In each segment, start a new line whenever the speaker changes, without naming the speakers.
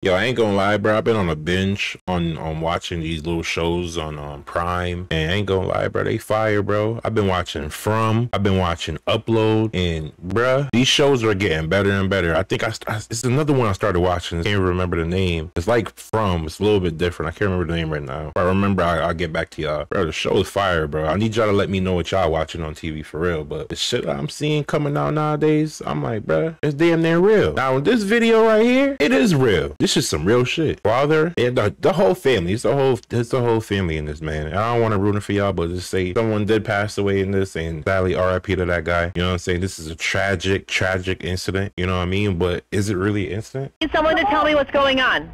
Yo, I ain't gonna lie, bro. I've been on a binge on watching these little shows on Prime, and I ain't gonna lie, bro. They fire, bro. I've been watching I've been watching Upload, and bro, these shows are getting better and better. I think it's another one I started watching. I can't remember the name. It's like It's a little bit different. I can't remember the name right now. If I remember, I'll get back to y'all. Bro, the show is fire, bro. I need y'all to let me know what y'all watching on TV for real. But the shit I'm seeing coming out nowadays, I'm like, bro, it's damn near real. Now, this video right here, it is real. This is some real shit. Father and the whole family. It's the whole family in this, man. I don't want to ruin it for y'all, but just say someone did pass away in this, and sadly RIP to that guy. You know what I'm saying? This is a tragic incident. You know what I mean? But is it really an incident?
Need someone to tell me what's going on.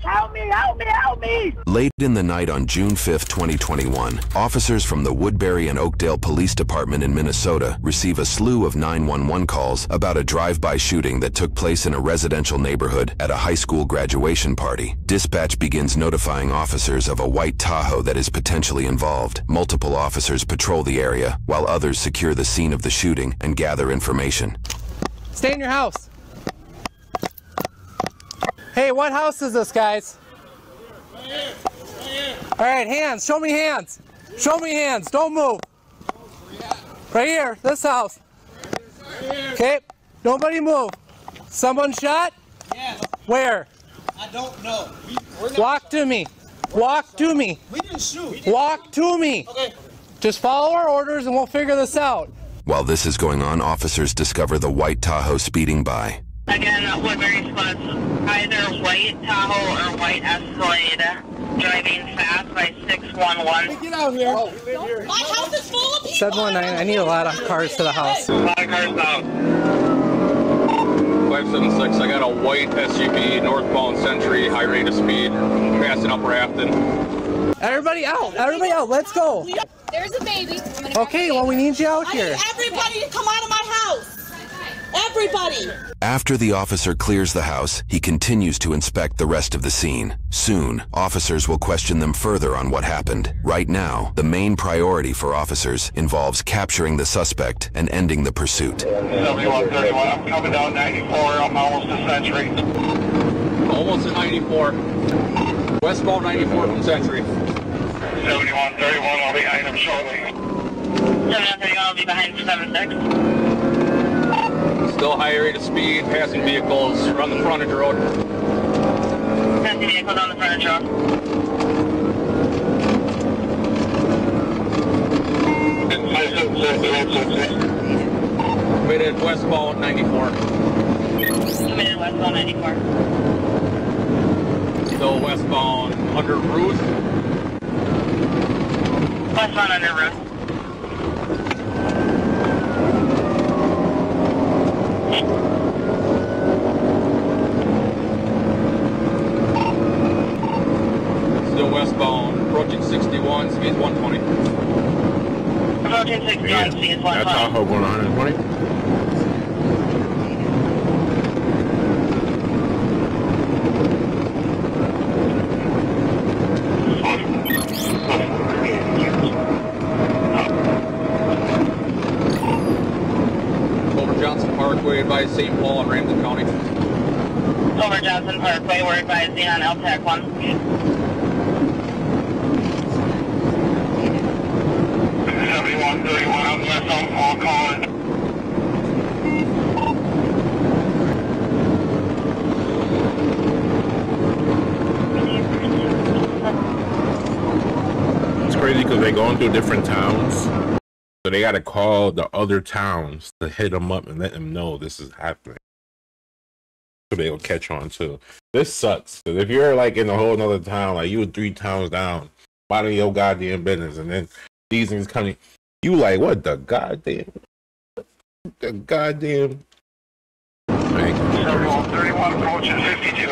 Help me!
Late in the night on June 5th, 2021, officers from the Woodbury and Oakdale Police Department in Minnesota receive a slew of 911 calls about a drive-by shooting that took place in a residential neighborhood at a high school graduation party. Dispatch begins notifying officers of a white Tahoe that is potentially involved. Multiple officers patrol the area, while others secure the scene of the shooting and gather information.
Stay in your house. Hey, what house is this, guys?
Right here.
All right, hands. Show me hands. Show me hands. Don't move. Right here, this house. Okay, nobody move. Someone shot?
Yes.
Where?
I don't know.
Walk to me. Walk to me.
We didn't shoot.
Walk to me.
Okay.
Just follow our orders and we'll figure this out.
While this is going on, officers discover the white Tahoe speeding by.
Again, Woodbury spots either white Tahoe or white Escalade driving fast by 611.
Get out here.
My house is full of people.
719, I need a lot of cars to the house.
A lot of cars now. 576, I got a white SUV, northbound Century, high rate of speed, passing up Rafton.
Everybody out, let's go.
There's a baby.
Okay, well, we need you out
I
here.
need everybody to come out of my house. Everybody.
After the officer clears the house, he continues to inspect the rest of the scene. Soon, officers will question them further on what happened. Right now, the main priority for officers involves capturing the suspect and ending the pursuit.
7131, I'm coming down 94, I'm almost to Century. Almost to 94. Westbound 94 from Century. 7131, I'll be behind him shortly.
7131 will be behind 76.
Still high rate of speed, passing vehicles, run the frontage road.
Passing vehicles on the frontage road.
Committed westbound 94.
Committed westbound 94.
Still westbound under Ruth.
Westbound under Ruth.
Still westbound, approaching 61, speed 120.
Approaching 61, speed 120.
That Tahoe going 120?
Parkway by St. Paul in Ramsey County.
Over Johnson Parkway, we're advising on LTAC 1.
7131, I'm left on Paul calling.
It's crazy because they're going through different towns. So they got to call the other towns to hit them up and let them know this is happening. So they'll catch on too. This sucks. Because if you're like in a whole nother town, like you were 3 towns down, minding your goddamn business, and then these things coming, you like, what the goddamn? The goddamn.
31 approaching 52.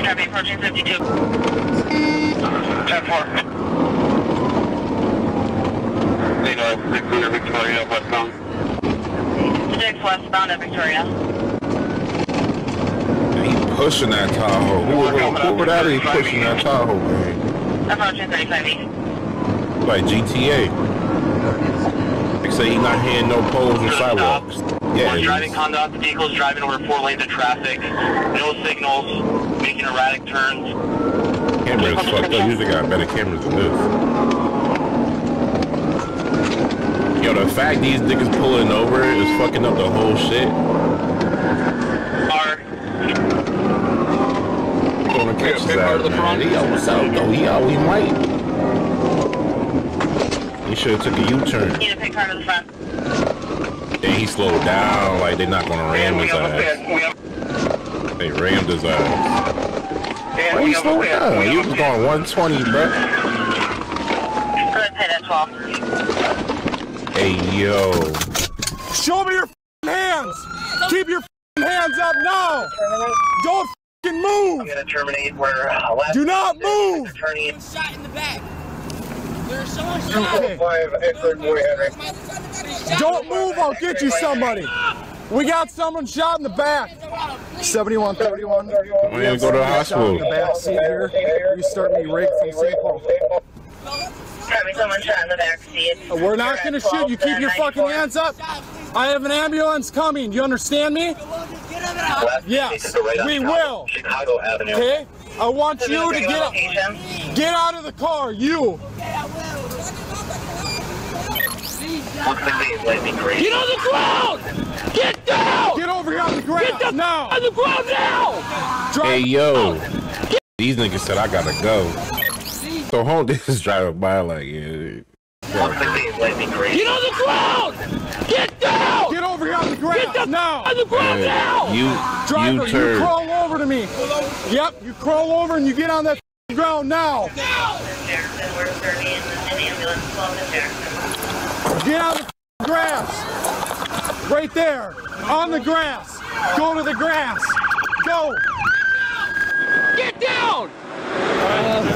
Copy, approaching 52.
10-4. Victoria, westbound.
6 westbound at Victoria.
He pushing that Tahoe. Who would that be pushing that Tahoe, man?
Approaching 35 east.
Like GTA. They say he not hitting no poles or sidewalks. Yeah.
Driving conduct, vehicles driving over 4 lanes of traffic, no signals, making erratic turns.
Cameras fucked up. Usually got better cameras than this. Yo, the fact these niggas pulling over is fucking up the whole shit. Gonna catch his ass, man. He almost out though. He might. He should have took a U-turn.
Need a pick car to the front.
Then he slowed down, like they're not gonna ram his ass. They rammed his ass. Why you slow down? You was going 120, bro.
Go ahead, pay that 12.
Hey, yo.
Show me your hands! Keep your hands up now! Don't move!
I'm gonna terminate where
do not move!
Turning.
Shot in the back. There's someone shot.
Okay. Don't move, I'll get you somebody. We got someone shot in the back. 7131.
Why you go to the hospital?
In the back seat here. You start me right from St. Paul.
Having someone shot in the back seat.
We're not gonna shoot. You keep your fucking hands up. I have an ambulance coming. Do you understand me? Yes, we will.
Chicago Avenue.
Okay? I want you to get out of the car. You.
Get on the ground! Get down!
Get over here on the ground now!
On the ground now!
Hey, yo. These niggas said I gotta go. So hold this driving by like, yeah.
Get on the ground! Get down!
Get over here on the ground now!
On the ground now!
Driver, you
turn.
crawl over to me. Yep, you crawl over and you get on that ground now.
Jackson, we're serving an ambulance. Welcome to Jackson.
Get on the grass. Right there. On the grass. Go to the grass. Go.
Get down!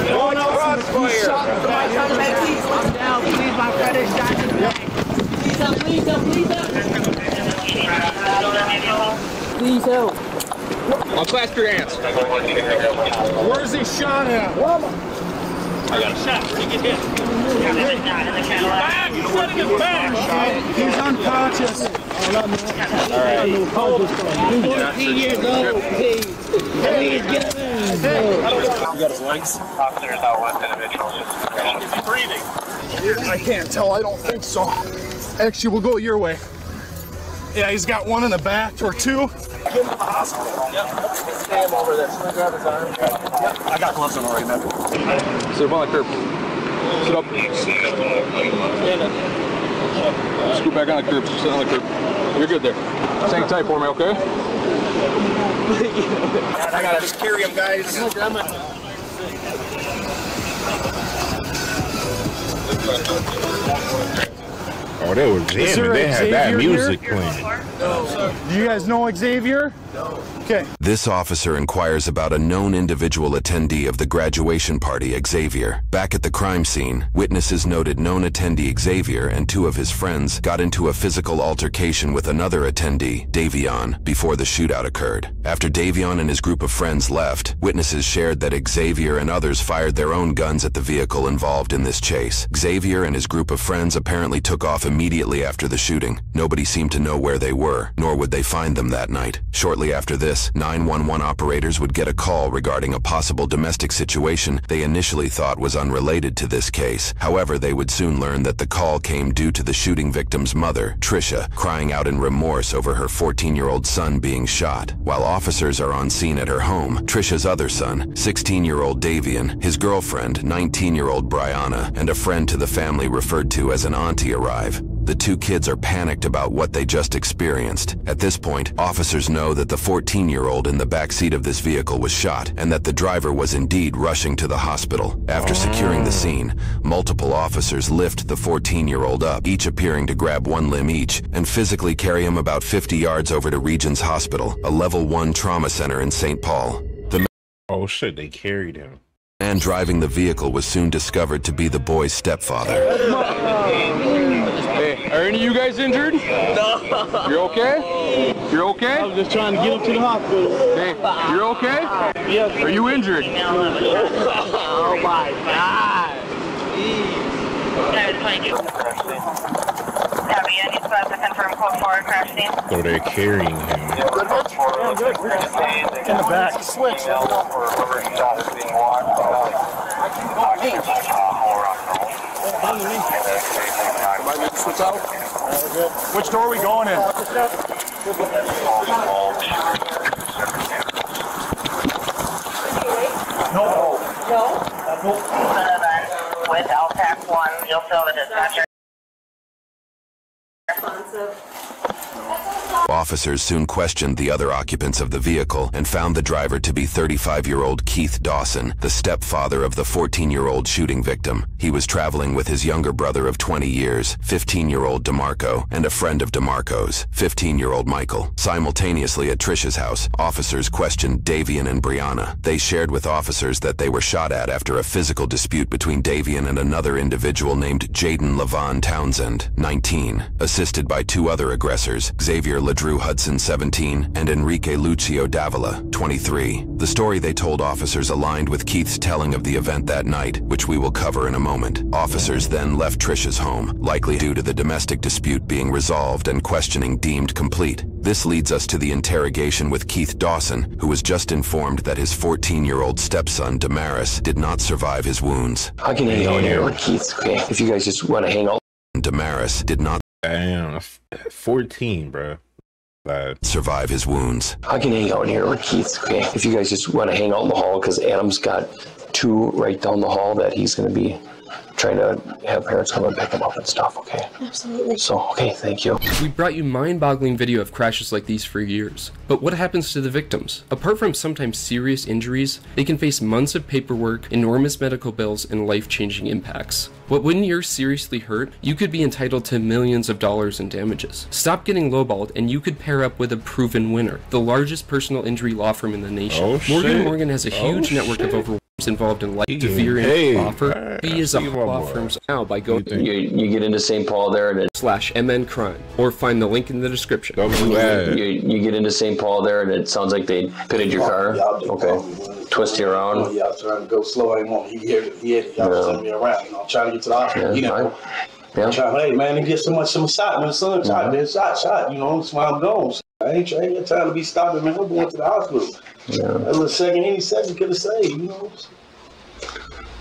Going out. He's shot in the back.
I'm down, please, my brother shot in the back. Please help. Please help.
I'll clasp your hands.
Where's he shot at?
I got a shot. Where'd he get hit? Back!
He's unconscious.
All right. 14 years old. Please get him in.
You got his legs?
Officers out with individuals.
Is he breathing?
I can't tell. I don't think so. Actually, we'll go your way. Yeah, he's got one in the back or two.
Get him to the hospital. Yep. Stay him over there. Should I grab his arm? Yep. I got gloves on right now. Sit up on the curb. Sit up. Stand up. Scoot back on the curb. Sit on the curb. You're good there. Hang tight for me, okay?
I gotta just carry him, guys.
Oh, they were jamming. They had that music playing.
Do you guys know Xavier? No. Okay.
This officer inquires about a known individual attendee of the graduation party, Xavier. Back at the crime scene, witnesses noted known attendee Xavier and two of his friends got into a physical altercation with another attendee, Davion, before the shootout occurred. After Davion and his group of friends left, witnesses shared that Xavier and others fired their own guns at the vehicle involved in this chase. Xavier and his group of friends apparently took off immediately after the shooting. Nobody seemed to know where they were, nor would they find them that night. Shortly after this, 911 operators would get a call regarding a possible domestic situation they initially thought was unrelated to this case. However, they would soon learn that the call came due to the shooting victim's mother, Tricia, crying out in remorse over her 14-year-old son being shot. While officers are on scene at her home, Tricia's other son, 16-year-old Davion, his girlfriend, 19-year-old Brianna, and a friend to the family referred to as an auntie arrive. The two kids are panicked about what they just experienced. At this point, officers know that the 14-year-old in the back seat of this vehicle was shot and that the driver was indeed rushing to the hospital. After securing the scene, multiple officers lift the 14-year-old up, each appearing to grab one limb each, and physically carry him about 50 yards over to Regents Hospital, a level 1 trauma center in St. Paul.
Oh shit, they carried him.
The man driving the vehicle was soon discovered to be the boy's stepfather.
Hey, are any of you guys injured? No. You're okay? You're okay?
I was just trying to get him to the hospital.
Hey, you're okay?
Yes.
Are you injured?
Oh my God.
Copy, any spots to confirm code 4 crash scene?
So they're carrying him.
Yeah, good. In the back. Switch. Switch out. Which door are we going in? No.
With LTAC 1, you'll fill the dispatcher.
Officers soon questioned the other occupants of the vehicle and found the driver to be 35-year-old Keith Dawson, the stepfather of the 14-year-old shooting victim. He was traveling with his younger brother of 20 years, 15-year-old DeMarco, and a friend of DeMarco's, 15-year-old Michael. Simultaneously at Trish's house, officers questioned Davian and Brianna. They shared with officers that they were shot at after a physical dispute between Davian and another individual named Jaden Levon Townsend, 19, assisted by two other aggressors, Xavier Drew Hudson, 17, and Enrique Lucio Davila, 23. The story they told officers aligned with Keith's telling of the event that night, which we will cover in a moment. Officers then left Trish's home, likely due to the domestic dispute being resolved and questioning deemed complete. This leads us to the interrogation with Keith Dawson, who was just informed that his 14-year-old stepson, Damaris, did not survive his wounds.
I can hang out here with Keith, okay? If you guys just want to hang out.
Damaris did not.
Damn, 14, bro.
Survive his wounds.
I can hang out here with Keith, okay? If you guys just want to hang out in the hall, because Adam's got two right down the hall that he's going to be trying to have parents come and pick him up and stuff, okay?
Absolutely.
So, okay, thank you.
We brought you mind-boggling video of crashes like these for years. But what happens to the victims? Apart from sometimes serious injuries, they can face months of paperwork, enormous medical bills, and life-changing impacts. But when you're seriously hurt, you could be entitled to millions of dollars in damages. Stop getting lowballed, and you could pair up with a proven winner, the largest personal injury law firm in the nation. Morgan & Morgan has a huge network of over involved in life severe and offer. He is a law firms now by going
you get into St. Paul there and
/MN Crime, or find the link in the description.
You get into St. Paul there and it sounds like they pitted your car. Okay. Twist you around.
Yeah, I was trying to go slow. I didn't want. He had y'all sending me around. You know, I'm trying to get to the hospital.
Yeah,
hey man, they get so much shot. My son shot, man, shot. You know, that's why I'm gone. I ain't got time to be stopping, man. I'm going to the hospital.
Yeah.
That little second, any second could have saved, you know.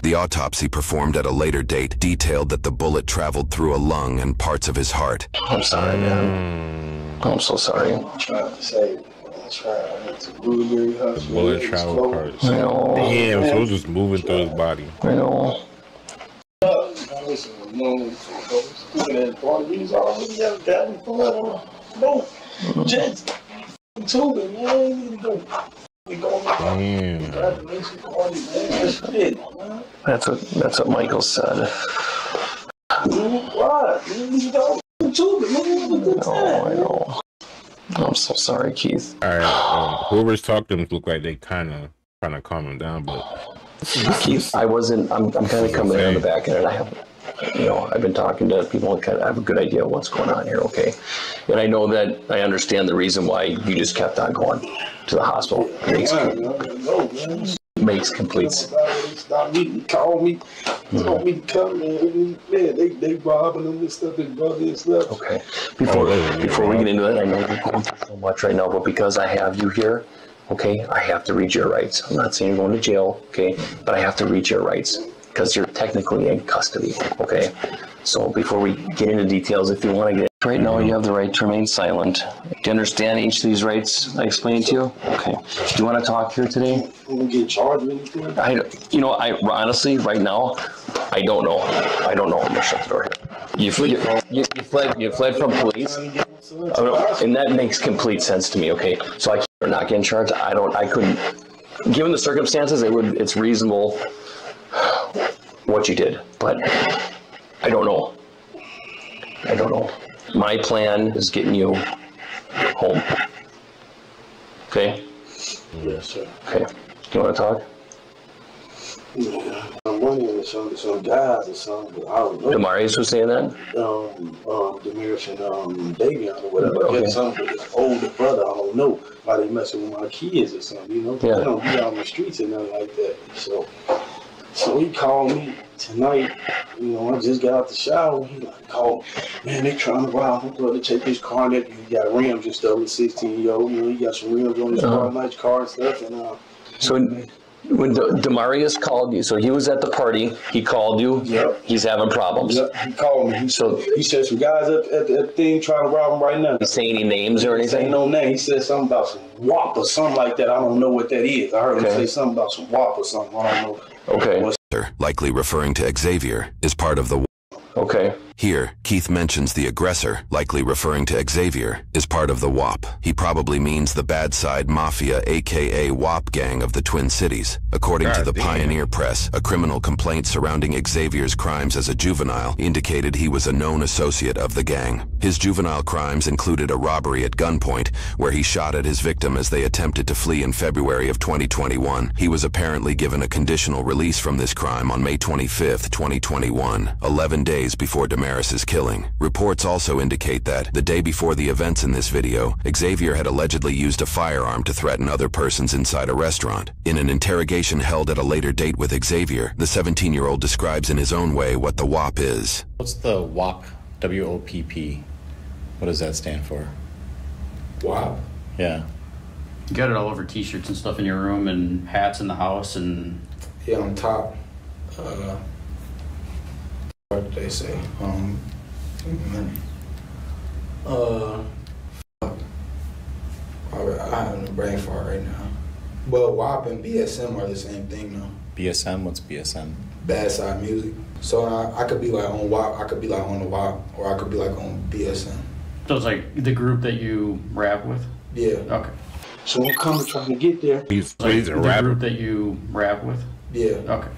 The autopsy performed at a later date detailed that the bullet traveled through a lung and parts of his heart.
I'm sorry, man. I'm so sorry.
I'm trying to save. I'm trying to Blueberry Hospital.
The bullet traveled parts.
I know.
Damn, so it was just moving through his body.
I know. That's what Michael said. I know. I'm so sorry, Keith.
All right, whoever's talking look like they kind of calm him down, but
Keith, I'm kind of coming in on the back end. I have, I've been talking to people and I have a good idea of what's going on here, okay? And I know that I understand the reason why you just kept on going to the hospital. Makes complete sense.
Stop me, call me, told me to come, man. They robbing them and stuff, and brother and stuff.
Okay. Before we get into that, I know you're going through so much right now, but because I have you here, okay, I have to read your rights. I'm not saying you're going to jail, okay, but I have to read your rights because you're technically in custody, okay? So before we get into details, if you want to get right now, you have the right to remain silent. Do you understand each of these rights I explained to you? Okay. Do you want to talk here today?
Get charged with anything?
I honestly, right now, I don't know. I'm gonna shut the door here. You fled from police, and that makes complete sense to me. Okay, so you're not getting charged. I couldn't. Given the circumstances, it's reasonable what you did, but I don't know. My plan is getting you home. Okay?
Yes, sir.
Okay. Do you want to talk?
Yeah. I'm wondering if some guys or something, but I don't know.
Damaris was saying that?
Damaris and Davion or whatever.
Okay.
Something with his older brother, I don't know why they messing with my kids or something, you know?
Yeah.
They don't be out on the streets and nothing like that. So So he called me tonight. You know, I just got out the shower. He called, man, they trying to rob my brother, take his car. And he got rims and stuff. He's 16-year-old. You know, he got some rims on his car, nice car and stuff. And
so when Demarius called you, so he was at the party. He called you.
Yep.
He's having problems.
Yep. He called me. He said some guys at the thing trying to rob him right now.
He say any names or anything?
Ain't no name. He said something about some WAP or something like that. I don't know what that is. I heard him say something about some WAP or something. I don't know.
Okay.
Likely referring to Xavier, is part of the
Okay.
Here, Keith mentions the aggressor, likely referring to Xavier, is part of the WAP. He probably means the Bad Side Mafia, aka WAP gang of the Twin Cities. According to the Pioneer Press, a criminal complaint surrounding Xavier's crimes as a juvenile indicated he was a known associate of the gang. His juvenile crimes included a robbery at gunpoint, where he shot at his victim as they attempted to flee in February of 2021. He was apparently given a conditional release from this crime on May 25, 2021, 11 days before Damaris's killing. Reports also indicate that, the day before the events in this video, Xavier had allegedly used a firearm to threaten other persons inside a restaurant. In an interrogation held at a later date with Xavier, the 17-year-old describes in his own way what the WAP is.
What's the WAP? W-O-P-P. What does that stand for?
WAP?
Yeah.
You got it all over t-shirts and stuff in your room and hats in the house and... Yeah, on top. What did they say? I have no brain fart right now. But WAP and BSM are the same thing though.
BSM? What's BSM?
Bad Side Music. So I could be like on WAP, I could be like on the WAP, or I could be like on BSM.
So it's like the group that you rap with?
Yeah.
Okay.
So I'm coming trying to get there.
He's
like
a
the
rapper.
group that you rap with?
Yeah.
Okay.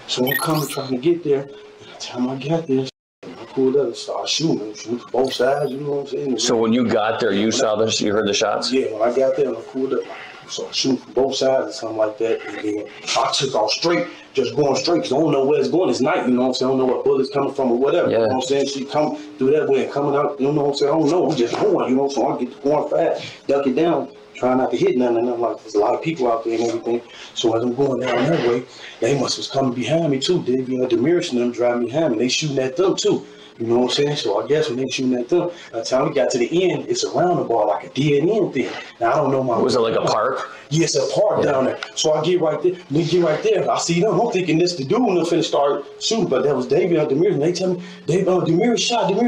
So I'm coming trying to get there. By the time I got there, I pulled up and started shooting from both sides, you know what I'm saying?
So when you got there, you saw this, you heard the shots?
Yeah, when I got there and I pulled up, I started shooting from both sides or something like that. And then I took off straight, just going straight, because I don't know where it's going. It's night, you know what I'm saying? I don't know what bullet's coming from or whatever.
Yeah.
You know what I'm saying? She come through that way and coming out, you know what I'm saying? I don't know. I'm just going, you know, so I get to going fast, duck it down, trying not to hit nothing. And I'm like, there's a lot of people out there and everything. So as I'm going down that way, they must was coming behind me too. Demiris and them driving behind me. They shooting at them too. You know what I'm saying? So I guess when they shooting at them, by the time we got to the end, it's a roundabout, like a dead end thing. Now I don't know my.
Was it like a park?
Yes, a park down there. So I get right there. We get right there. I see them. I'm thinking this the dude and I'm finna start shooting, but that was David and Demiris. And they tell me, Demiris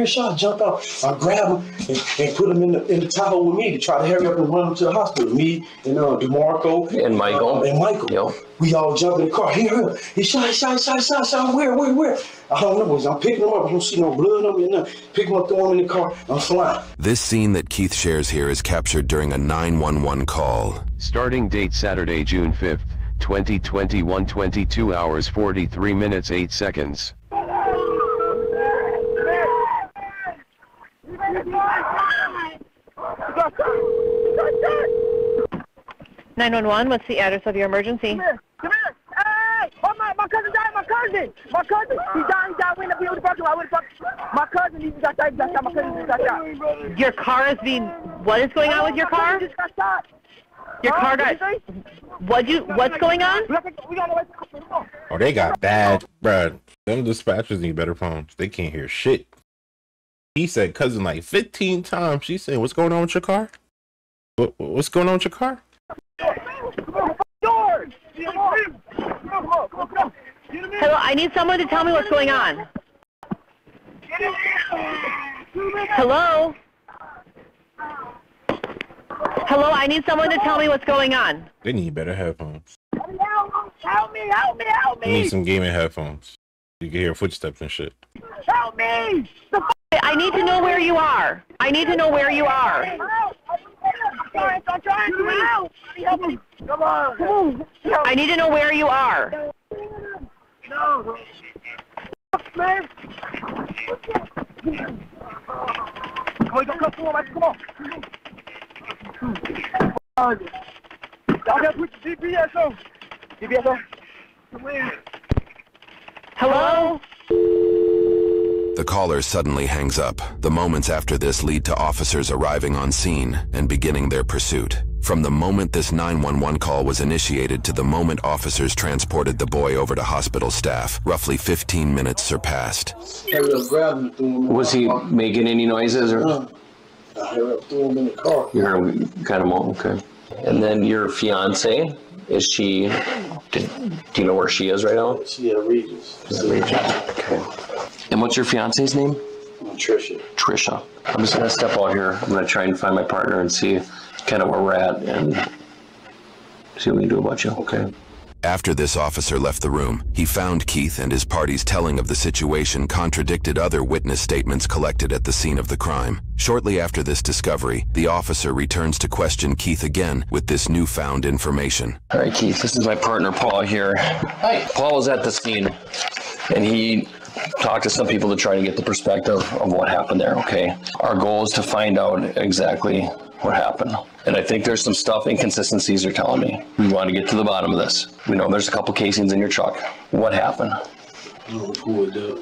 shot, jump out. I grab him and put him in the Tahoe with me to try to hurry up and run him to the hospital. Me and DeMarco
and Michael.
Yep. We all jump in the car. He shot. Where? I don't know. I'm picking him up. I don't see no blood on me or nothing. Pick him up, throw him in the car. I'm flying.
This scene that Keith shares here is captured during a 911 call.
Starting date Saturday, June 5th, 2021, 22 hours 43 minutes 8 seconds.
911, what's the address of your emergency?
Come here. Hey! Oh, my cousin died. My cousin. He died. We in the parking lot. My cousin, he got shot. My cousin just got shot.
Your car is being... What is going on with your car?
Just got shot.
Your car got... What's going on?
Oh, they got bad, bruh. Them dispatchers need better phones. They can't hear shit. He said cousin like 15 times. She said, what's going on with your car? What's going on with your car?
Hello, I need someone to tell me what's going on. Hello? Hello, I need someone to tell me what's going on.
They need better headphones.
Help me.
They need some gaming headphones. You can hear footsteps and shit.
Help me.
I need to know where you are.
I'm trying to help. Come on.
I need to know where you are.
No. Man. Come on. Y'all gotta put the GPS on.
Hello?
The caller suddenly hangs up. The moments after this lead to officers arriving on scene and beginning their pursuit. From the moment this 911 call was initiated to the moment officers transported the boy over to hospital staff, roughly 15 minutes surpassed.
Was he making any noises? Or?
I heard threw him in the car.
You heard him kind of move, okay. And then your fiance, is she, do you know where she is right now?
She at Regis.
Okay. And what's your fiance's name?
Trisha.
Trisha. I'm just gonna step out here. I'm gonna try and find my partner and see kind of where we're at and see what we can do about you, okay?
After this officer left the room, he found Keith, and his party's telling of the situation contradicted other witness statements collected at the scene of the crime. Shortly after this discovery, the officer returns to question Keith again with this newfound information.
All right, Keith, this is my partner, Paul, here. Hi. Paul was at the scene, and he talked to some people to try to get the perspective of what happened there, okay? Our goal is to find out exactly what happened. And I think there's some inconsistencies you're telling me. We want to get to the bottom of this. We know there's a couple casings in your truck. What happened?
Pulled up.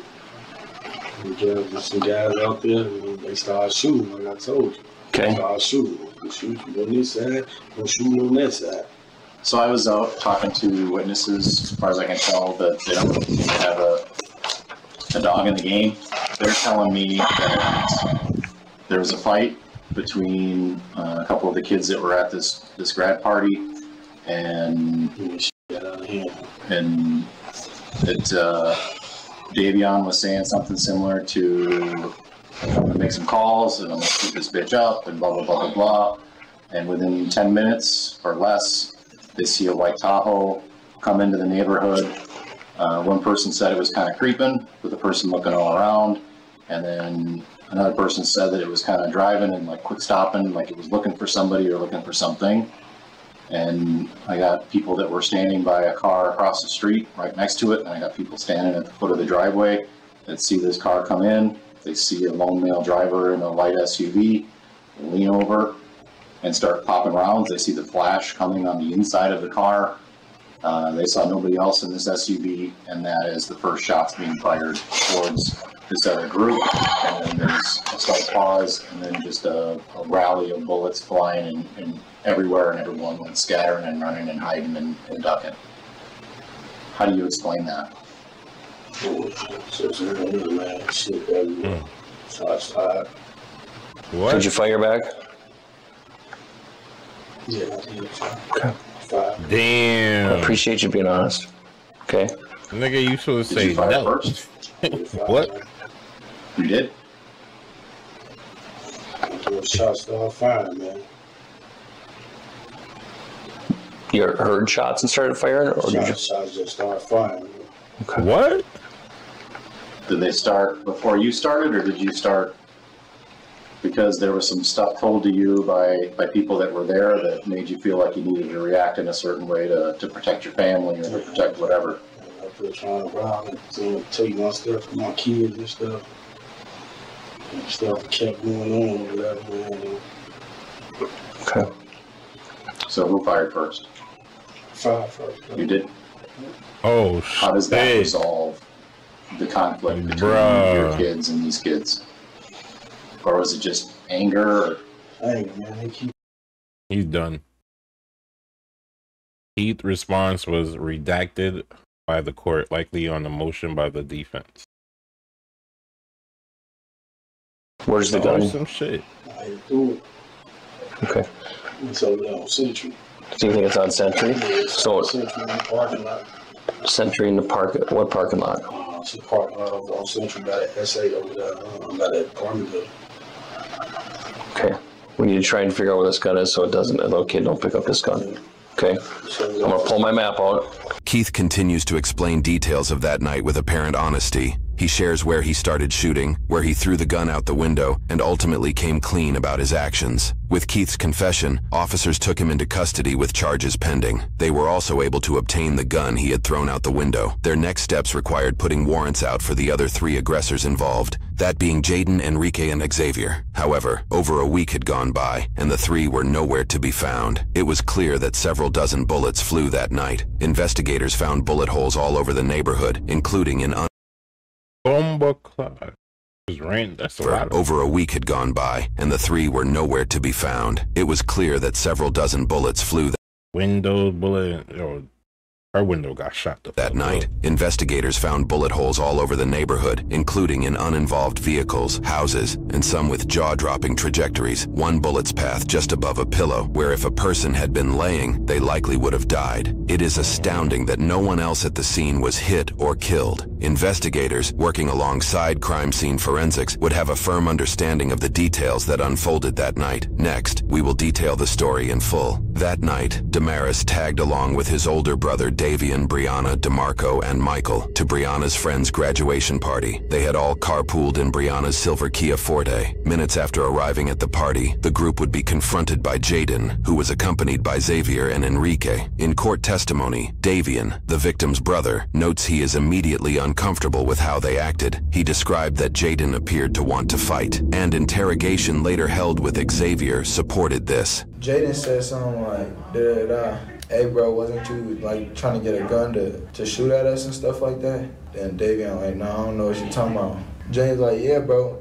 There's some guys out there, they started shooting, like I told you.
Okay.
They started shooting. They shoot you on this side, they shoot on that side.
So I was out talking to witnesses, as far as I can tell, that they don't seem to have a dog in the game. They're telling me that there was a fight between a couple of the kids that were at this grad party, and that Davion was saying something similar to, I'm gonna make some calls and I'm gonna keep this bitch up and blah blah blah blah blah. And within 10 minutes or less, they see a white Tahoe come into the neighborhood. One person said it was kind of creeping, with the person looking all around, and then another person said that it was kind of driving and like quick stopping, like it was looking for somebody or looking for something. And I got people that were standing by a car across the street right next to it, and I got people standing at the foot of the driveway that see this car come in. They see a lone male driver in a light SUV, lean over and start popping rounds. They see the flash coming on the inside of the car. They saw nobody else in this SUV, and that is the first shots being fired towards this other group. And then there's a slight pause, and then just a rally of bullets flying and everywhere, and everyone went scattering and running and hiding and ducking. How do you explain that?
What?
Did you fire back?
Yeah,
okay.
Damn.
I appreciate you being honest. Okay.
Nigga, you supposed to say no.
First?
What?
You did?
Shots started firing, man.
You heard shots and started firing, or did you?
Shots just started firing.
Okay.
What?
Did they start before you started, or did you start because there was some stuff told to you by people that were there that made you feel like you needed to react in a certain way to protect your family or to protect whatever?
I was trying to rob and take my stuff from my kids and stuff. And stuff kept going on or whatever, man.
Okay.
So who fired first?
Fired first.
You did?
Oh, shit.
How does that resolve the conflict between your kids and these kids? Or was it just anger?
Anger, man.
He's done. Keith's response was redacted by the court, likely on a motion by the defense.
Where's the gun?
Some shit.
I do it.
Okay.
It's over there on Century.
Do you think it's on Century?
Yeah,
so
Century in the parking lot.
Century in the park. What parking lot?
It's a parking lot on Century by that SA over there, by that apartment building.
Okay. We need to try and figure out where this gun is so it doesn't, a little kid don't pick up this gun. Okay. I'm gonna pull my map out.
Keith continues to explain details of that night with apparent honesty. He shares where he started shooting, where he threw the gun out the window, and ultimately came clean about his actions. With Keith's confession, officers took him into custody with charges pending. They were also able to obtain the gun he had thrown out the window. Their next steps required putting warrants out for the other 3 aggressors involved, that being Jaden, Enrique, and Xavier. However, over a week had gone by, and the 3 were nowhere to be found. It was clear that several dozen bullets flew that night. Investigators found bullet holes all over the neighborhood, including in
Bomba clock. That's a lot.
Over a week had gone by, and the three were nowhere to be found. It was clear that several dozen bullets flew
window bullet, or her window got shot
that night. Investigators found bullet holes all over the neighborhood, including in uninvolved vehicles, houses, and some with jaw-dropping trajectories. One bullet's path just above a pillow, where if a person had been laying, they likely would have died. It is astounding that no one else at the scene was hit or killed. Investigators, working alongside crime scene forensics, would have a firm understanding of the details that unfolded that night. Next, we will detail the story in full. That night, Damaris tagged along with his older brother Davian, Brianna, DeMarco, and Michael to Brianna's friend's graduation party. They had all carpooled in Brianna's silver Kia Forte. Minutes after arriving at the party, the group would be confronted by Jaden, who was accompanied by Xavier and Enrique. In court testimony, Davian, the victim's brother, notes he is immediately uncomfortable with how they acted. He described that Jaden appeared to want to fight, and interrogation later held with Xavier supported this.
Jaden said something like, hey bro, wasn't you like trying to get a gun to shoot at us and stuff like that? Then Davian like, no, I don't know what you're talking about. Jaden's like, yeah bro,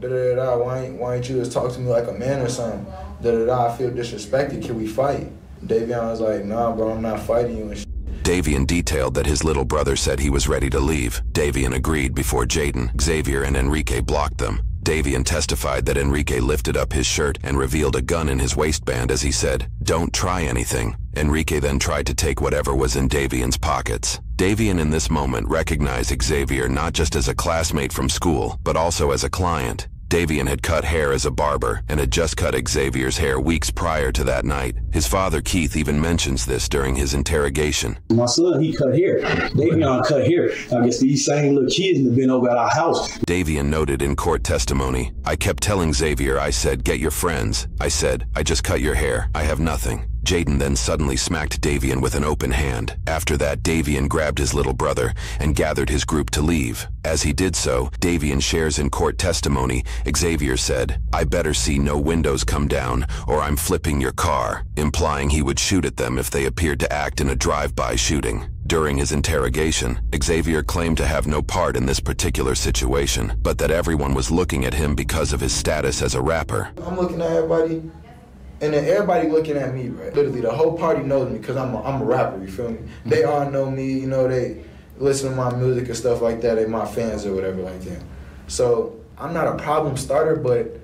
why ain't you just talk to me like a man or something? I feel disrespected, can we fight? Davian was like, nah bro, I'm not fighting you and shit.
Davian detailed that his little brother said he was ready to leave. Davian agreed before Jaden, Xavier, and Enrique blocked them. Davian testified that Enrique lifted up his shirt and revealed a gun in his waistband as he said, "Don't try anything." Enrique then tried to take whatever was in Davian's pockets. Davian in this moment recognized Xavier not just as a classmate from school, but also as a client. Davian had cut hair as a barber and had just cut Xavier's hair weeks prior to that night. His father, Keith, even mentions this during his interrogation.
My son, he cut hair. Davian cut hair. I guess these same little kids have been over at our house.
Davian noted in court testimony, "I kept telling Xavier, I said, get your friends. I said, I just cut your hair. I have nothing." Jaden then suddenly smacked Davian with an open hand. After that, Davian grabbed his little brother and gathered his group to leave. As he did so, Davian shares in court testimony, Xavier said, "I better see no windows come down or I'm flipping your car," implying he would shoot at them if they appeared to act in a drive-by shooting. During his interrogation, Xavier claimed to have no part in this particular situation, but that everyone was looking at him because of his status as a rapper.
I'm looking at everybody, and then everybody looking at me, right? Literally, the whole party knows me because I'm a rapper, you feel me? They all know me, you know, they listen to my music and stuff like that. They my fans or whatever like that. So I'm not a problem starter, but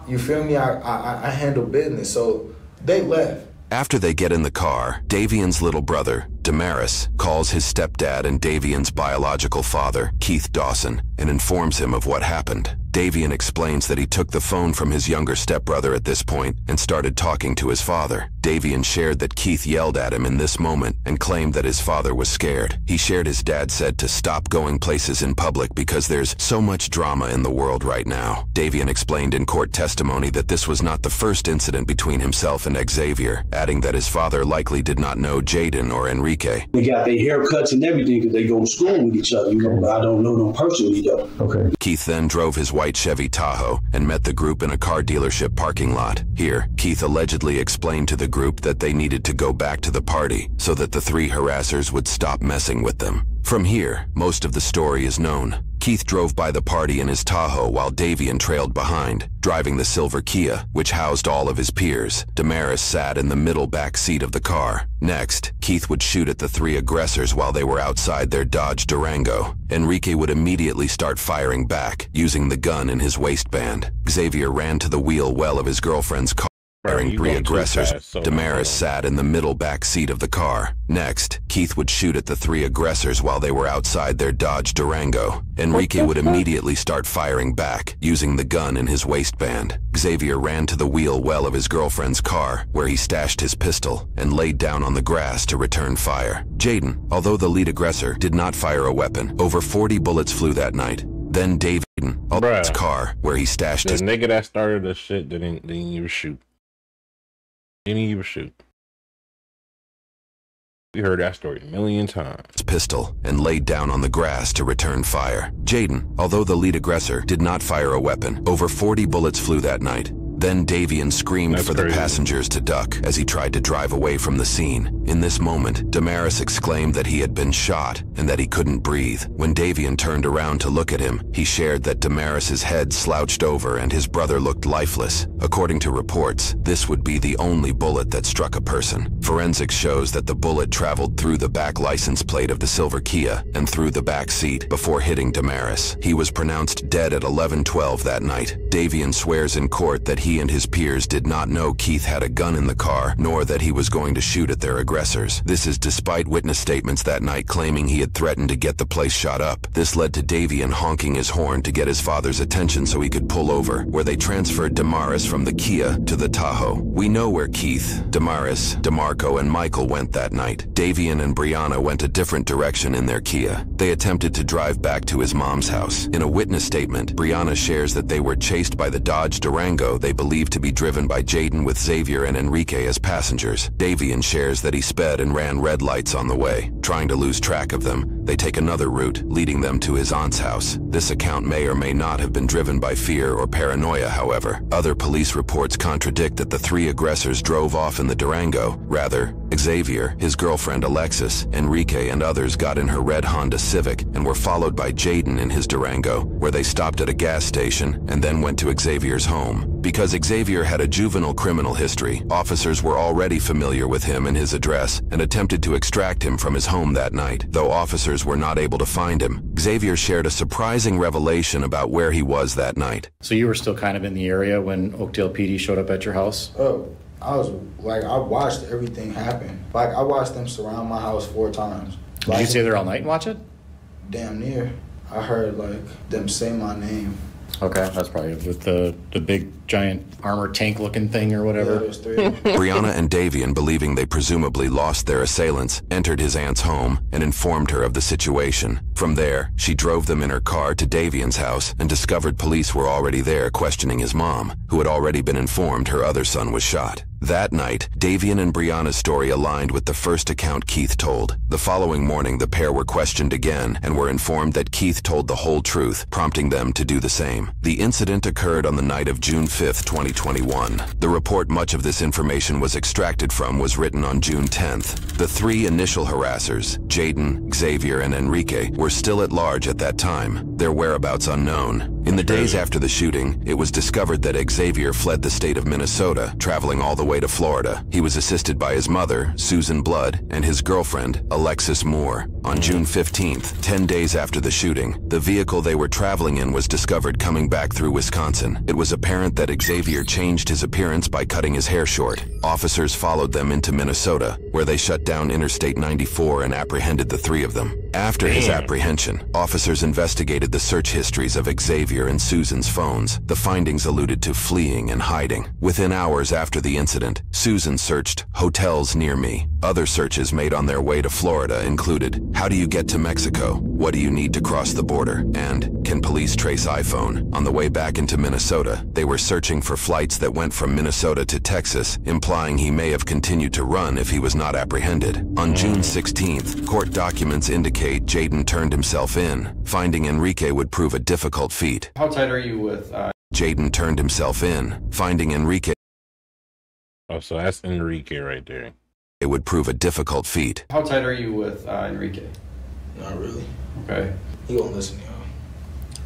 you feel me? I handle business. So they left.
After they get in the car, Davian's little brother, Damaris, calls his stepdad and Davian's biological father, Keith Dawson, and informs him of what happened. Davian explains that he took the phone from his younger stepbrother at this point and started talking to his father. Davian shared that Keith yelled at him in this moment and claimed that his father was scared. He shared his dad said to stop going places in public because there's so much drama in the world right now. Davian explained in court testimony that this was not the first incident between himself and Xavier, adding that his father likely did not know Jaden or Enrique.
They got their haircuts and everything because they go to school with each other, you know, but I don't know them personally though. Okay.
Keith then drove his white Chevy Tahoe and met the group in a car dealership parking lot. Here, Keith allegedly explained to the group that they needed to go back to the party so that the three harassers would stop messing with them. From here, most of the story is known. Keith drove by the party in his Tahoe while Davian trailed behind, driving the silver Kia, which housed all of his peers. Damaris sat in the middle back seat of the car. Next, Keith would shoot at the three aggressors while they were outside their Dodge Durango. Enrique would immediately start firing back, using the gun in his waistband. Xavier ran to the wheel well of his girlfriend's car. Firing three aggressors, Damaris sat in the middle back seat of the car. Next, Keith would shoot at the three aggressors while they were outside their Dodge Durango. Enrique would immediately start firing back, using the gun in his waistband. Xavier ran to the wheel well of his girlfriend's car, where he stashed his pistol, and laid down on the grass to return fire. Jaden, although the lead aggressor, did not fire a weapon. Over 40 bullets flew that night. Then Davian, his car, where he stashed his...
The nigga that started the shit didn't even shoot. Didn't even shoot. We heard that story a million times.
Pistol and laid down on the grass to return fire. Jaden, although the lead aggressor, did not fire a weapon. Over 40 bullets flew that night. Then Davian screamed for the passengers to duck as he tried to drive away from the scene. In this moment, Damaris exclaimed that he had been shot and that he couldn't breathe. When Davian turned around to look at him, he shared that Damaris's head slouched over and his brother looked lifeless. According to reports, this would be the only bullet that struck a person. Forensics shows that the bullet traveled through the back license plate of the silver Kia and through the back seat before hitting Damaris. He was pronounced dead at 11:12 that night. Davian swears in court that he and his peers did not know Keith had a gun in the car, nor that he was going to shoot at their aggressors. This is despite witness statements that night claiming he had threatened to get the place shot up. This led to Davian honking his horn to get his father's attention so he could pull over, where they transferred Damaris from the Kia to the Tahoe. We know where Keith, Damaris, DeMarco, and Michael went that night. Davian and Brianna went a different direction in their Kia. They attempted to drive back to his mom's house. In a witness statement, Brianna shares that they were chased by the Dodge Durango they believed to be driven by Jaden with Xavier and Enrique as passengers. Davian shares that he sped and ran red lights on the way. Trying to lose track of them, they take another route, leading them to his aunt's house. This account may or may not have been driven by fear or paranoia, however. Other police reports contradict that the three aggressors drove off in the Durango. Rather, Xavier, his girlfriend Alexis, Enrique, and others got in her red Honda Civic and were followed by Jaden in his Durango, where they stopped at a gas station and then went to Xavier's home. Because Xavier had a juvenile criminal history, officers were already familiar with him and his address and attempted to extract him from his home that night. Though officers were not able to find him, Xavier shared a surprising revelation about where he was that night.
So you were still kind of in the area when Oakdale PD showed up at your house?
Oh, I watched everything happen. Like, I watched them surround my house 4 times.
Did you stay there all night and watch it?
Damn near. I heard, them say my name.
Okay, that's probably with the big giant armor tank looking thing or whatever.
Yeah, there's 3 of them.
Brianna and Davian, believing they presumably lost their assailants, entered his aunt's home and informed her of the situation. From there, she drove them in her car to Davian's house and discovered police were already there questioning his mom, who had already been informed her other son was shot. That night, Davian and Brianna's story aligned with the first account Keith told. The following morning, the pair were questioned again and were informed that Keith told the whole truth, prompting them to do the same. The incident occurred on the night of June 5th, 2021. The report much of this information was extracted from was written on June 10th. The 3 initial harassers, Jaden, Xavier, and Enrique, were still at large at that time, their whereabouts unknown. In the days after the shooting, it was discovered that Xavier fled the state of Minnesota, traveling all the way to Florida. He was assisted by his mother, Susan Blood, and his girlfriend, Alexis Moore. On June 15th, 10 days after the shooting, the vehicle they were traveling in was discovered coming back through Wisconsin. It was apparent that Xavier changed his appearance by cutting his hair short. Officers followed them into Minnesota, where they shut down Interstate 94 and apprehended the 3 of them. After his apprehension, officers investigated the search histories of Xavier and Susan's phones. The findings alluded to fleeing and hiding. Within hours after the incident, Susan searched hotels near me. Other searches made on their way to Florida included, how do you get to Mexico? What do you need to cross the border? And, can police trace iPhone? On the way back into Minnesota, they were searching for flights that went from Minnesota to Texas, implying he may have continued to run if he was not apprehended. On June 16th, court documents indicate Jaden turned himself in. Finding Enrique would prove a difficult feat.
How tight are you with...
Jaden turned himself in. Finding Enrique...
Oh, so that's Enrique right there.
It would prove a difficult feat.
How tight are you with Enrique?
Not really.
Okay.
He won't listen to y'all.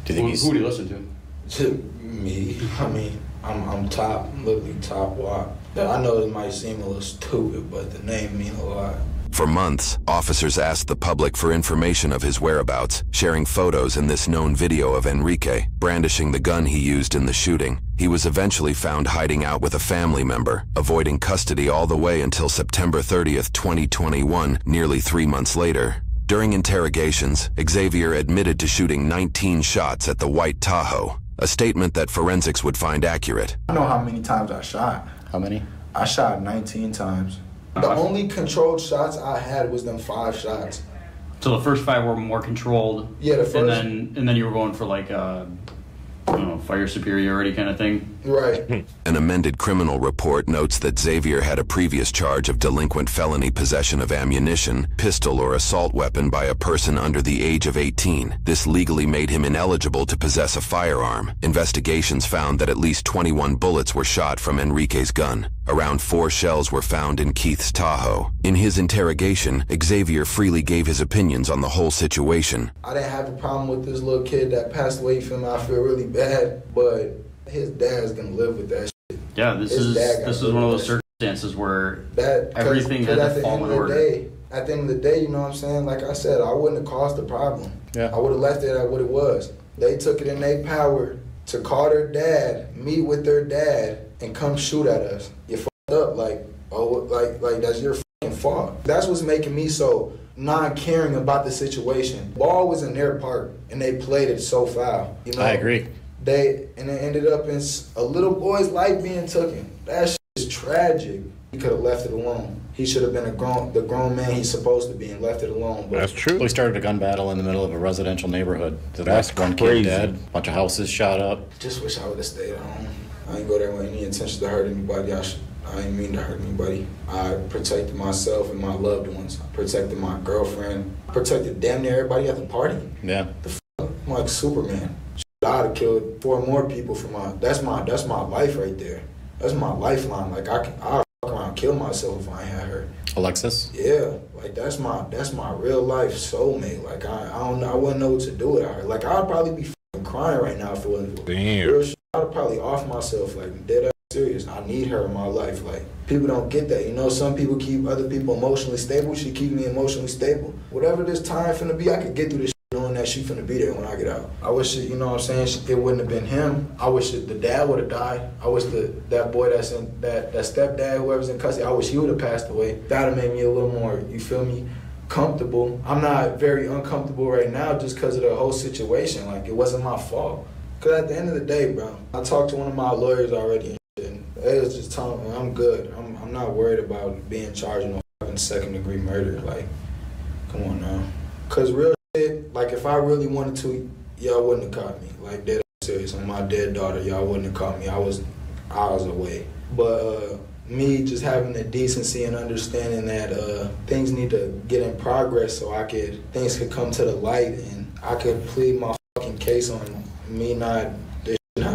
Do you think who do you listen to?
To me. I mean, I'm top, literally top walk. I know it might seem a little stupid, but the name means a lot.
For months, officers asked the public for information of his whereabouts, sharing photos in this known video of Enrique, brandishing the gun he used in the shooting. He was eventually found hiding out with a family member, avoiding custody all the way until September 30th, 2021, nearly 3 months later. During interrogations, Xavier admitted to shooting 19 shots at the white Tahoe, a statement that forensics would find accurate.
I know how many times I shot.
How many?
I shot 19 times. The only controlled shots I had was them 5 shots.
So the first 5 were more controlled.
Yeah, the first.
And then you were going for like I don't know, fire superiority kind of thing.
Right.
An amended criminal report notes that Xavier had a previous charge of delinquent felony possession of ammunition, pistol, or assault weapon by a person under the age of 18. This legally made him ineligible to possess a firearm. Investigations found that at least 21 bullets were shot from Enrique's gun. Around 4 shells were found in Keith's Tahoe. In his interrogation, Xavier freely gave his opinions on the whole situation.
I didn't have a problem with this little kid that passed away from me. I feel really bad, but his dad's gonna live with that shit.
Yeah, this is one of those circumstances where everything had to fall in order.
At the end of the day, you know what I'm saying? Like I said, I wouldn't have caused the problem. Yeah. I would have left it at what it was. They took it in their power to call their dad, meet with their dad, and come shoot at us. You fucked up, like that's your fucking fault. That's what's making me so non-caring about the situation. Ball was in their part, and they played it so foul. You know?
I agree.
And it ended up in a little boy's life being taken. That shit is tragic. He could have left it alone. He should have been the grown man he's supposed to be and left it alone. But
that's true.
We started a gun battle in the middle of a residential neighborhood.
That's
one kid dead, bunch of houses shot up.
Just wish I would have stayed home. I ain't go there with any intention to hurt anybody. I didn't mean to hurt anybody. I protected myself and my loved ones. I protected my girlfriend. I protected damn near everybody at the party.
Yeah.
I'm like Superman. I'd have killed 4 more people for that's my life right there. That's my lifeline. Like I'll fuck around and kill myself if I ain't had her.
Alexis?
Yeah, like that's my real life soulmate. Like I wouldn't know what to do without her. Like I'd probably be fucking crying right now if it wasn't for real shit. I'd probably off myself, like dead ass serious. I need her in my life. Like people don't get that. You know, some people keep other people emotionally stable. She keep me emotionally stable. Whatever this time finna be, I could get through this knowing that she finna be there when I get out. I wish it, you know what I'm saying, it wouldn't have been him. I wish the dad would have died. I wish that boy that's in, that stepdad, whoever's in custody, I wish he would have passed away. That would have made me a little more, you feel me, comfortable. I'm not very uncomfortable right now just because of the whole situation. Like, it wasn't my fault. Because at the end of the day, bro, I talked to one of my lawyers already and they was just telling me, I'm good. I'm not worried about being charged with no second-degree murder. Like, come on now. Because real shit, like if I really wanted to, y'all wouldn't have caught me. Like dead serious. On my dead daughter, y'all wouldn't have caught me. I was away. But me just having the decency and understanding that things need to get in progress so things could come to the light and I could plead my fucking case on me not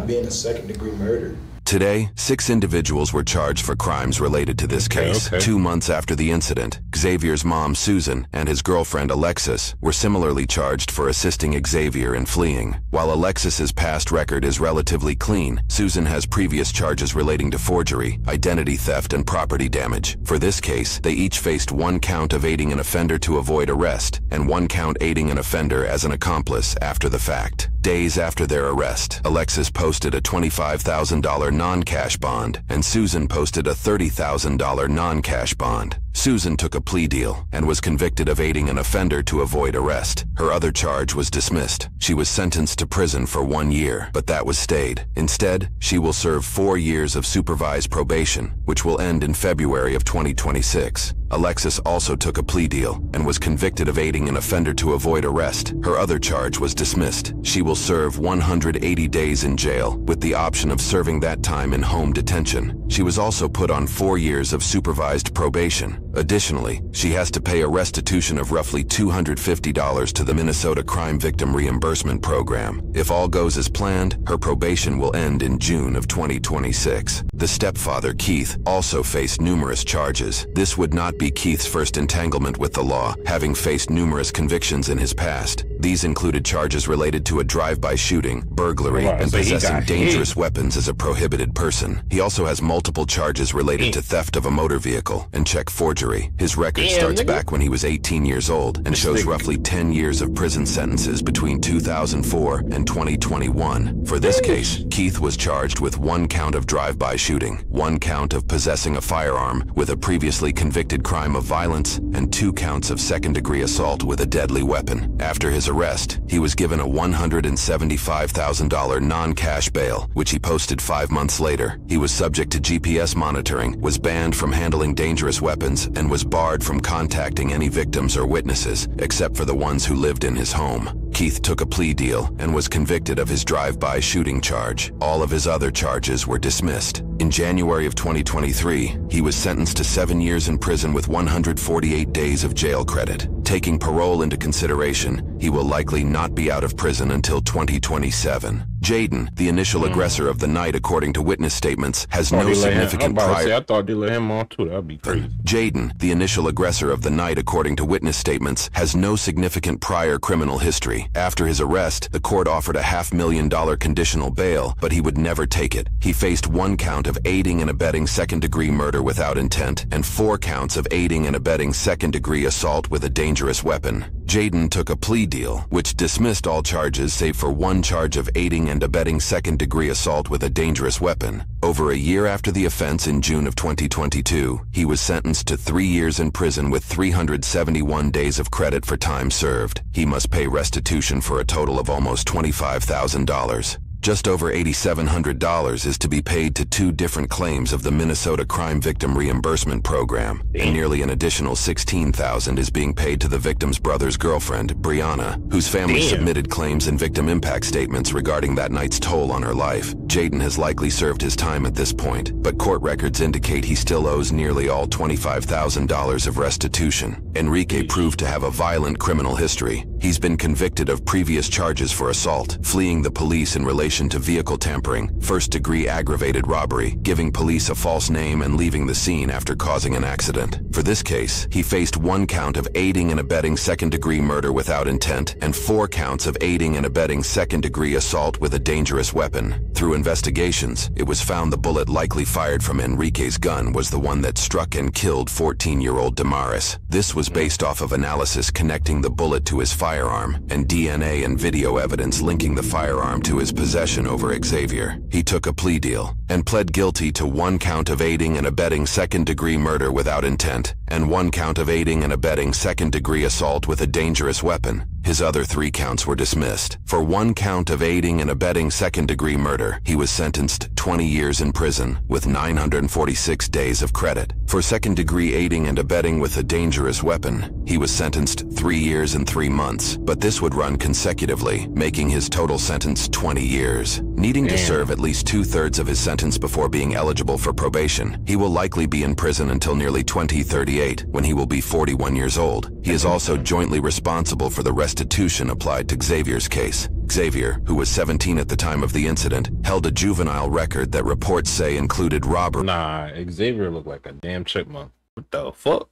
being a second-degree murder.
Today, 6 individuals were charged for crimes related to this case. 2 months after the incident, Xavier's mom, Susan, and his girlfriend, Alexis, were similarly charged for assisting Xavier in fleeing. While Alexis's past record is relatively clean, Susan has previous charges relating to forgery, identity theft, and property damage. For this case, they each faced 1 count of aiding an offender to avoid arrest and 1 count aiding an offender as an accomplice after the fact. Days after their arrest, Alexis posted a $25,000 non-cash bond, and Susan posted a $30,000 non-cash bond. Susan took a plea deal and was convicted of aiding an offender to avoid arrest. Her other charge was dismissed. She was sentenced to prison for 1 year, but that was stayed. Instead, she will serve 4 years of supervised probation, which will end in February of 2026. Alexis also took a plea deal and was convicted of aiding an offender to avoid arrest. Her other charge was dismissed. She will serve 180 days in jail, with the option of serving that time in home detention. She was also put on 4 years of supervised probation. Additionally, she has to pay a restitution of roughly $250 to the Minnesota Crime Victim Reimbursement Program. If all goes as planned, her probation will end in June of 2026. The stepfather, Keith, also faced numerous charges. This would not be Keith's first entanglement with the law, having faced numerous convictions in his past. These included charges related to a drive-by shooting, burglary, and possessing dangerous weapons as a prohibited person. He also has multiple charges related to theft of a motor vehicle and check forgery. His record starts back when he was 18 years old and shows roughly 10 years of prison sentences between 2004 and 2021. For this case, Keith was charged with 1 count of drive-by shooting, 1 count of possessing a firearm with a previously convicted crime of violence, and 2 counts of second-degree assault with a deadly weapon. After his arrest, he was given a $175,000 non-cash bail, which he posted 5 months later. He was subject to GPS monitoring, was banned from handling dangerous weapons, and was barred from contacting any victims or witnesses, except for the ones who lived in his home. Keith took a plea deal and was convicted of his drive-by shooting charge. All of his other charges were dismissed. In January of 2023, he was sentenced to 7 years in prison with 148 days of jail credit. Taking parole into consideration, he will likely not be out of prison until 2027. Jaden, the initial aggressor of the night according to witness statements, has no significant prior...
I thought they let him on too. That'd be crazy.
Jaden, the initial aggressor of the night according to witness statements, has no significant prior criminal history. After his arrest, the court offered a $500,000 conditional bail, but he would never take it. He faced 1 count of aiding and abetting second-degree murder without intent and 4 counts of aiding and abetting second-degree assault with a dangerous weapon. Jaden took a plea deal, which dismissed all charges save for 1 charge of aiding and abetting second-degree assault with a dangerous weapon. Over a year after the offense in June of 2022, he was sentenced to 3 years in prison with 371 days of credit for time served. He must pay restitution for a total of almost $25,000. Just over $8,700 is to be paid to 2 different claims of the Minnesota Crime Victim Reimbursement Program, and nearly an additional $16,000 is being paid to the victim's brother's girlfriend, Brianna, whose family submitted claims and victim impact statements regarding that night's toll on her life. Jaden has likely served his time at this point, but court records indicate he still owes nearly all $25,000 of restitution. Enrique proved to have a violent criminal history. He's been convicted of previous charges for assault, fleeing the police in relation to vehicle tampering, first-degree aggravated robbery, giving police a false name and leaving the scene after causing an accident. For this case, he faced 1 count of aiding and abetting second-degree murder without intent and 4 counts of aiding and abetting second-degree assault with a dangerous weapon. Through investigations, it was found the bullet likely fired from Enrique's gun was the one that struck and killed 14-year-old Damaris. This was based off of analysis connecting the bullet to his firearm and DNA and video evidence linking the firearm to his possession over Xavier. He took a plea deal and pled guilty to 1 count of aiding and abetting second-degree murder without intent and 1 count of aiding and abetting second-degree assault with a dangerous weapon. His other 3 counts were dismissed. For 1 count of aiding and abetting second-degree murder, he was sentenced 20 years in prison with 946 days of credit. For second-degree aiding and abetting with a dangerous weapon, he was sentenced 3 years and 3 months, but this would run consecutively, making his total sentence 20 years. Needing to serve at least 2/3 of his sentence before being eligible for probation, he will likely be in prison until nearly 2038, when he will be 41 years old. He is also jointly responsible for the restitution applied to Xavier's case. Xavier, who was 17 at the time of the incident, held a juvenile record that reports say included robbery.
Nah, Xavier looked like a damn chipmunk. What the fuck?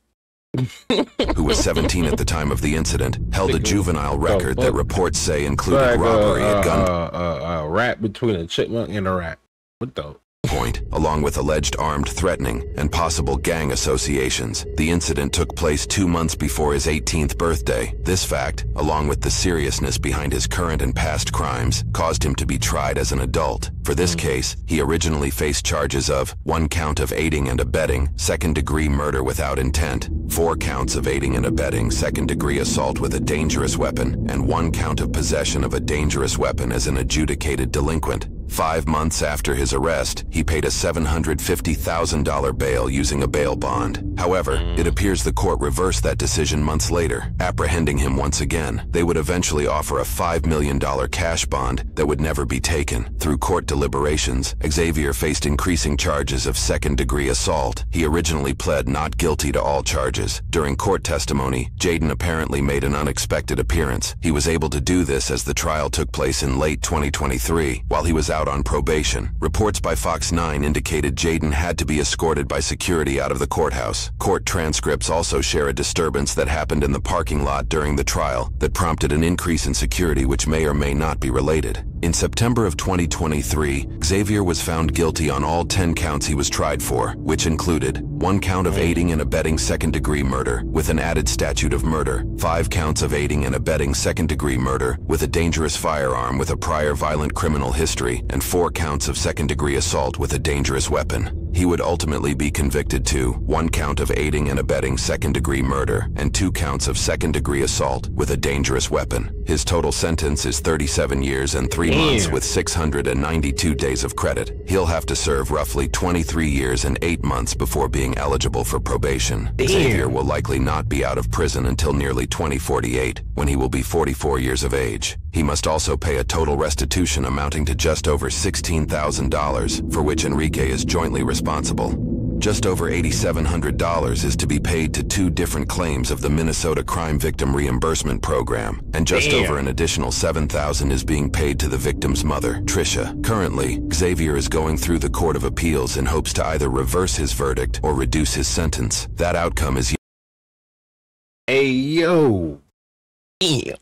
Who was 17 at the time of the incident, held a juvenile record that reports say included robbery at gun.
A rat between a chipmunk and a rat. What the?
Point, along with alleged armed threatening and possible gang associations. The incident took place 2 months before his 18th birthday. This fact, along with the seriousness behind his current and past crimes, caused him to be tried as an adult. For this case, he originally faced charges of 1 count of aiding and abetting second-degree murder without intent, 4 counts of aiding and abetting second-degree assault with a dangerous weapon, and 1 count of possession of a dangerous weapon as an adjudicated delinquent. 5 months after his arrest, he paid a $750,000 bail using a bail bond. However, it appears the court reversed that decision months later, apprehending him once again. They would eventually offer a $5 million cash bond that would never be taken. Through court deliberations, Xavier faced increasing charges of second-degree assault. He originally pled not guilty to all charges. During court testimony, Jaden apparently made an unexpected appearance. He was able to do this as the trial took place in late 2023, while he was out on probation. Reports by Fox 9 indicated Jaden had to be escorted by security out of the courthouse. Court transcripts also share a disturbance that happened in the parking lot during the trial that prompted an increase in security which may or may not be related. In September of 2023, Xavier was found guilty on all 10 counts he was tried for, which included 1 count of aiding and abetting second-degree murder with an added statute of murder, 5 counts of aiding and abetting second-degree murder with a dangerous firearm with a prior violent criminal history, and 4 counts of second-degree assault with a dangerous weapon. He would ultimately be convicted to 1 count of aiding and abetting second-degree murder and 2 counts of second-degree assault with a dangerous weapon. His total sentence is 37 years and 3 months with 692 days of credit. He'll have to serve roughly 23 years and 8 months before being eligible for probation. Xavier will likely not be out of prison until nearly 2048, when he will be 44 years of age. He must also pay a total restitution amounting to just over $16,000, for which Enrique is jointly responsible. Just over $8,700 is to be paid to 2 different claims of the Minnesota Crime Victim Reimbursement Program, and just over an additional $7,000 is being paid to the victim's mother, Tricia. Currently, Xavier is going through the Court of Appeals in hopes to either reverse his verdict or reduce his sentence. That outcome is...
Hey, yo. Damn.